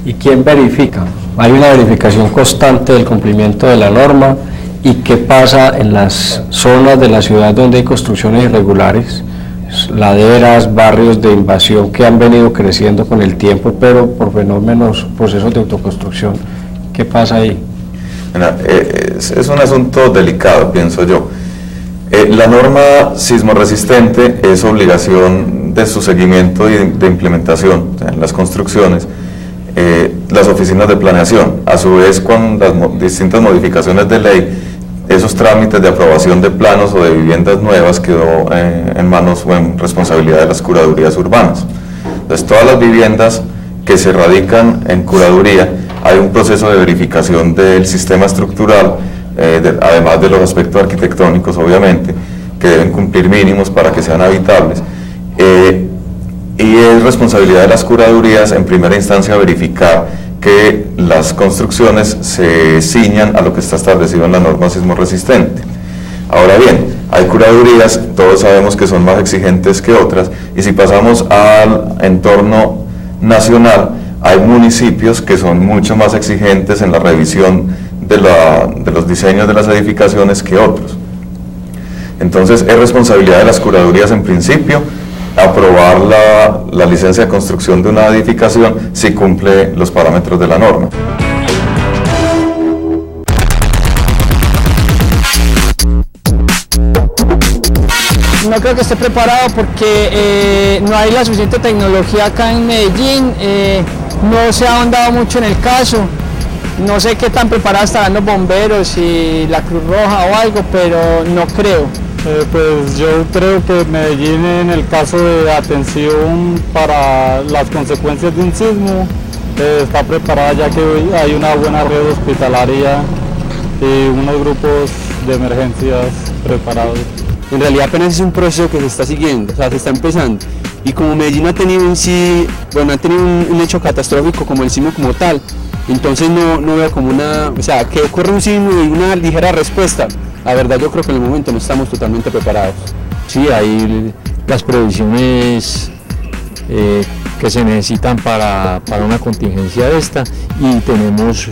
¿Y quién verifica? ¿Hay una verificación constante del cumplimiento de la norma? ¿Y qué pasa en las zonas de la ciudad donde hay construcciones irregulares? Laderas, barrios de invasión que han venido creciendo con el tiempo, pero por fenómenos, procesos de autoconstrucción. ¿Qué pasa ahí? Es un asunto delicado, pienso yo. La norma sismoresistente es obligación de su seguimiento y de implementación, o sea, en las construcciones, las oficinas de planeación. A su vez, con las distintas modificaciones de ley, esos trámites de aprobación de planos o de viviendas nuevas quedó en manos o en responsabilidad de las curadurías urbanas. Entonces, todas las viviendas que se radican en curaduría, hay un proceso de verificación del sistema estructural, además de los aspectos arquitectónicos, obviamente, que deben cumplir mínimos para que sean habitables. Y es responsabilidad de las curadurías, en primera instancia, verificar que las construcciones se ciñan a lo que está establecido en la norma sismoresistente. Ahora bien, hay curadurías, todos sabemos que son más exigentes que otras, y si pasamos al entorno nacional, hay municipios que son mucho más exigentes en la revisión de los diseños de las edificaciones que otros. Entonces, es responsabilidad de las curadurías en principio aprobar la licencia de construcción de una edificación si cumple los parámetros de la norma. No creo que esté preparado porque no hay la suficiente tecnología acá en Medellín, no se ha ahondado mucho en el caso. No sé qué tan preparados estarán los bomberos y la Cruz Roja o algo, pero no creo. Pues yo creo que Medellín, en el caso de atención para las consecuencias de un sismo, está preparada, ya que hay una buena red hospitalaria y unos grupos de emergencias preparados. En realidad apenas es un proceso que se está siguiendo, o sea, se está empezando. Y como Medellín ha tenido en sí, bueno, ha tenido un hecho catastrófico como el sismo como tal, entonces no veo como o sea, que ocurre un sismo y una ligera respuesta. La verdad, yo creo que en el momento no estamos totalmente preparados. Sí, hay las previsiones que se necesitan para una contingencia de esta, y tenemos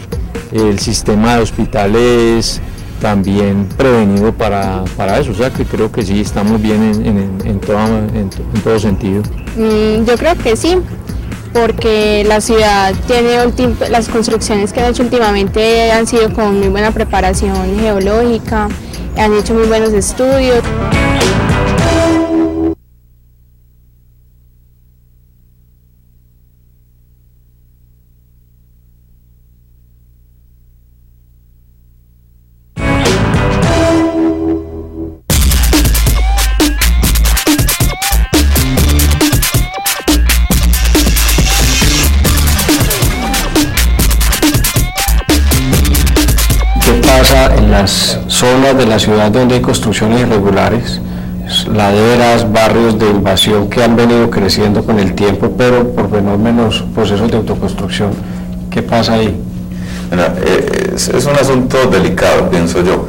el sistema de hospitales también prevenido para eso, o sea que creo que sí estamos bien en todo sentido. Yo creo que sí, porque la ciudad tiene las construcciones que han hecho últimamente han sido con muy buena preparación geológica, han hecho muy buenos estudios. En las zonas de la ciudad donde hay construcciones irregulares, laderas, barrios de invasión que han venido creciendo con el tiempo, pero por fenómenos, procesos de autoconstrucción. ¿Qué pasa ahí? Es un asunto delicado, pienso yo.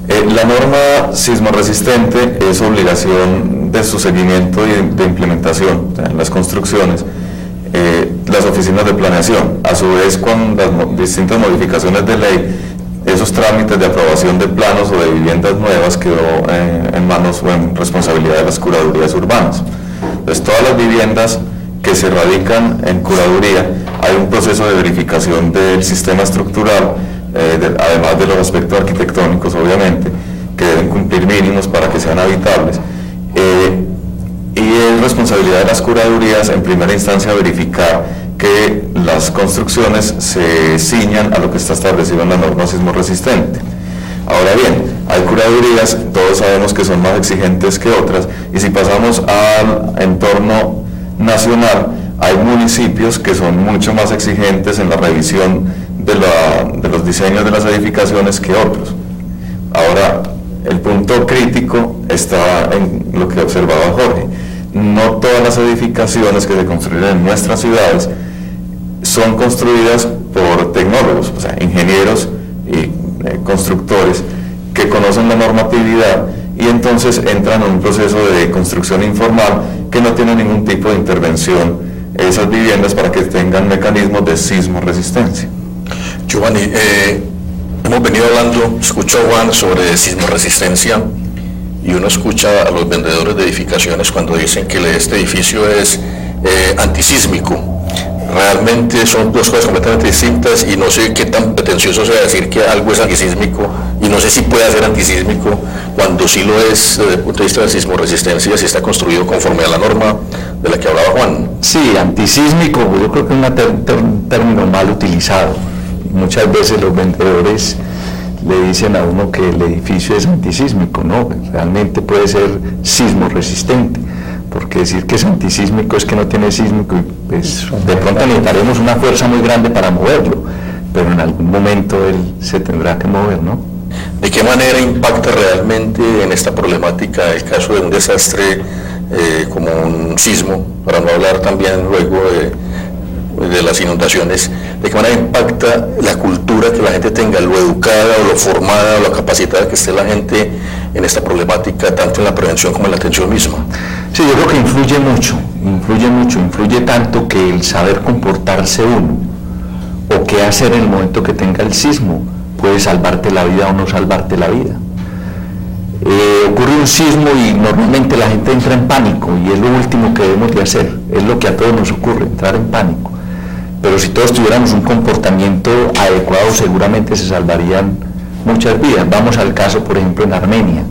La norma sismoresistente es obligación de su seguimiento y de implementación, o sea, en las construcciones, las oficinas de planeación. A su vez, con las distintas modificaciones de ley, esos trámites de aprobación de planos o de viviendas nuevas quedó en manos o en responsabilidad de las curadurías urbanas. Entonces, todas las viviendas que se radican en curaduría, hay un proceso de verificación del sistema estructural, además de los aspectos arquitectónicos, obviamente, que deben cumplir mínimos para que sean habitables. Y es responsabilidad de las curadurías, en primera instancia, verificar que las construcciones se ciñan a lo que está establecido en la norma sismoresistente. Ahora bien, hay curadurías, todos sabemos que son más exigentes que otras, y si pasamos al entorno nacional, hay municipios que son mucho más exigentes en la revisión de los diseños de las edificaciones que otros. Ahora, el punto crítico está en lo que observaba Jorge. No todas las edificaciones que se construyen en nuestras ciudades son construidas por tecnólogos, o sea, ingenieros y constructores que conocen la normatividad y entonces entran en un proceso de construcción informal que no tiene ningún tipo de intervención esas viviendas para que tengan mecanismos de sismo resistencia. Giovanni, hemos venido hablando, escuchó Juan sobre sismo resistencia, y uno escucha a los vendedores de edificaciones cuando dicen que este edificio es antisísmico. Realmente son dos cosas completamente distintas, y no sé qué tan pretencioso sea decir que algo es antisísmico, y no sé si puede ser antisísmico cuando sí lo es desde el punto de vista de sismo resistencia, si está construido conforme a la norma de la que hablaba Juan. Sí, antisísmico, yo creo que es un término mal utilizado. Muchas veces los vendedores le dicen a uno que el edificio es antisísmico, no, realmente puede ser sismo resistente, porque decir que es antisísmico es que no tiene sísmico, y pues de pronto necesitaremos una fuerza muy grande para moverlo, pero en algún momento él se tendrá que mover, ¿no? ¿De qué manera impacta realmente en esta problemática el caso de un desastre como un sismo, para no hablar también luego de las inundaciones? ¿De qué manera impacta la cultura que la gente tenga, lo educada o lo formada o lo capacitada que esté la gente en esta problemática, tanto en la prevención como en la atención misma? Sí, yo creo que influye tanto que el saber comportarse uno, o qué hacer en el momento que tenga el sismo, puede salvarte la vida o no salvarte la vida. Ocurre un sismo y normalmente la gente entra en pánico, y es lo último que debemos de hacer, es lo que a todos nos ocurre, entrar en pánico. Pero si todos tuviéramos un comportamiento adecuado, seguramente se salvarían muchas vidas. Vamos al caso, por ejemplo, en Armenia.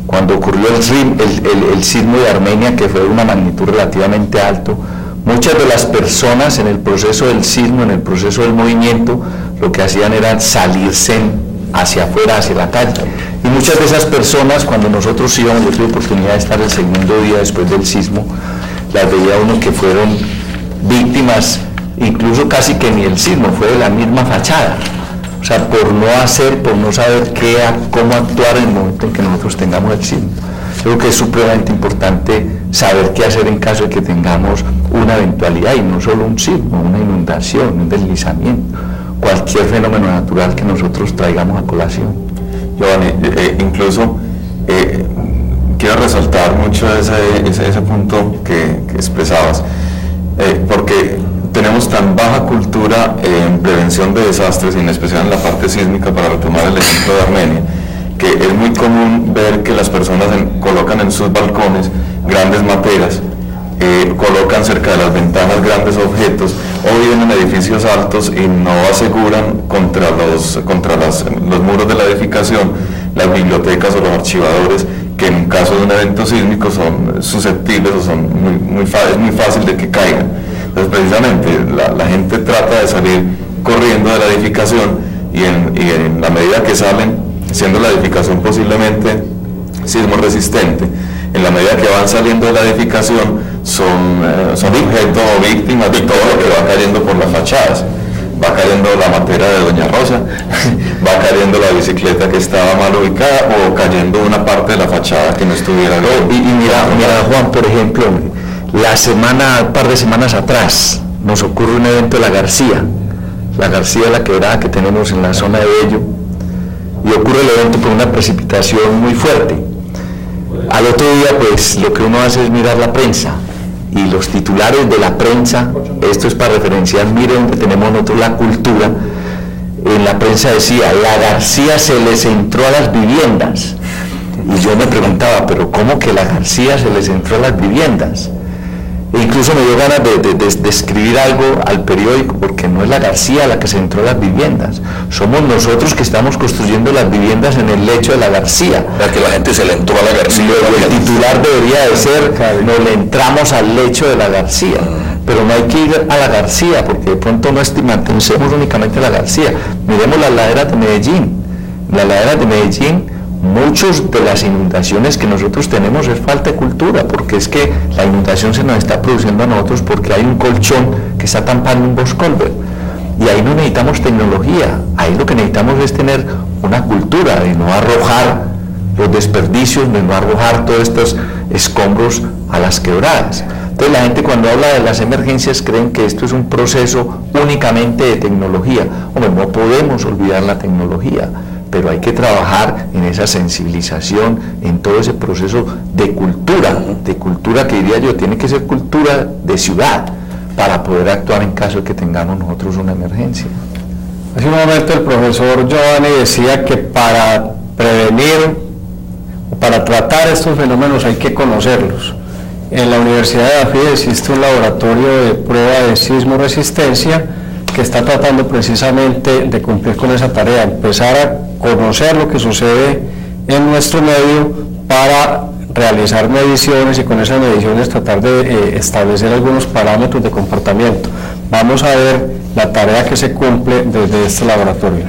Cuando ocurrió el sismo de Armenia, que fue de una magnitud relativamente alto, muchas de las personas en el proceso del sismo, en el proceso del movimiento, lo que hacían era salirse hacia afuera, hacia la calle. Y muchas de esas personas, cuando nosotros íbamos, yo tuve oportunidad de estar el segundo día después del sismo, las veía uno que fueron víctimas, incluso casi que ni el sismo, fue de la misma fachada. O sea, por no saber cómo actuar en el momento en que nosotros tengamos el sismo. Creo que es supremamente importante saber qué hacer en caso de que tengamos una eventualidad, y no solo un sismo, una inundación, un deslizamiento, cualquier fenómeno natural que nosotros traigamos a colación. Giovanni, incluso quiero resaltar mucho ese punto que expresabas, porque tenemos tan baja cultura en prevención de desastres, y en especial en la parte sísmica, para retomar el ejemplo de Armenia, que es muy común ver que las personas colocan en sus balcones grandes materas, colocan cerca de las ventanas grandes objetos, o viven en edificios altos y no aseguran contra los muros de la edificación las bibliotecas o los archivadores, que en caso de un evento sísmico son susceptibles o es muy fácil de que caigan. Entonces, precisamente la gente trata de salir corriendo de la edificación, y en la medida que salen, siendo la edificación posiblemente sismo resistente, en la medida que van saliendo de la edificación son objeto o víctimas de todo lo que va cayendo por las fachadas. Va cayendo la matera de Doña Rosa, va cayendo la bicicleta que estaba mal ubicada, o cayendo una parte de la fachada que no estuviera bien. Y mira, Juan, por ejemplo, un par de semanas atrás, nos ocurre un evento de la García, la quebrada que tenemos en la zona de Bello, y ocurre el evento por una precipitación muy fuerte. Al otro día, pues, lo que uno hace es mirar la prensa, y los titulares de la prensa, esto es para referenciar, mire donde tenemos nosotros la cultura, en la prensa decía, la García se les entró a las viviendas. Y yo me preguntaba, pero ¿cómo que la García se les entró a las viviendas? E incluso me dio ganas de escribir algo al periódico, porque no es la García la que se entró a las viviendas, somos nosotros que estamos construyendo las viviendas en el lecho de la García. Para que la gente se le entró a la García. El titular debería de ser, nos le entramos al lecho de la García, pero no hay que ir a la García, porque de pronto no estigmaticemos únicamente a la García. Miremos las laderas de Medellín. Las laderas de Medellín, muchas de las inundaciones que nosotros tenemos es falta de cultura, porque es que la inundación se nos está produciendo a nosotros porque hay un colchón que está tampando un boscolver, y ahí no necesitamos tecnología, ahí lo que necesitamos es tener una cultura de no arrojar los desperdicios, de no arrojar todos estos escombros a las quebradas. Entonces la gente, cuando habla de las emergencias, creen que esto es un proceso únicamente de tecnología. Hombre, no podemos olvidar la tecnología, pero hay que trabajar en esa sensibilización, en todo ese proceso de cultura que diría yo, tiene que ser cultura de ciudad, para poder actuar en caso de que tengamos nosotros una emergencia. Hace un momento el profesor Giovanni decía que para prevenir o para tratar estos fenómenos hay que conocerlos. En la Universidad de AFID existe un laboratorio de prueba de sismo resistencia que está tratando precisamente de cumplir con esa tarea, empezar a conocer lo que sucede en nuestro medio para realizar mediciones y con esas mediciones tratar de establecer algunos parámetros de comportamiento. Vamos a ver la tarea que se cumple desde este laboratorio.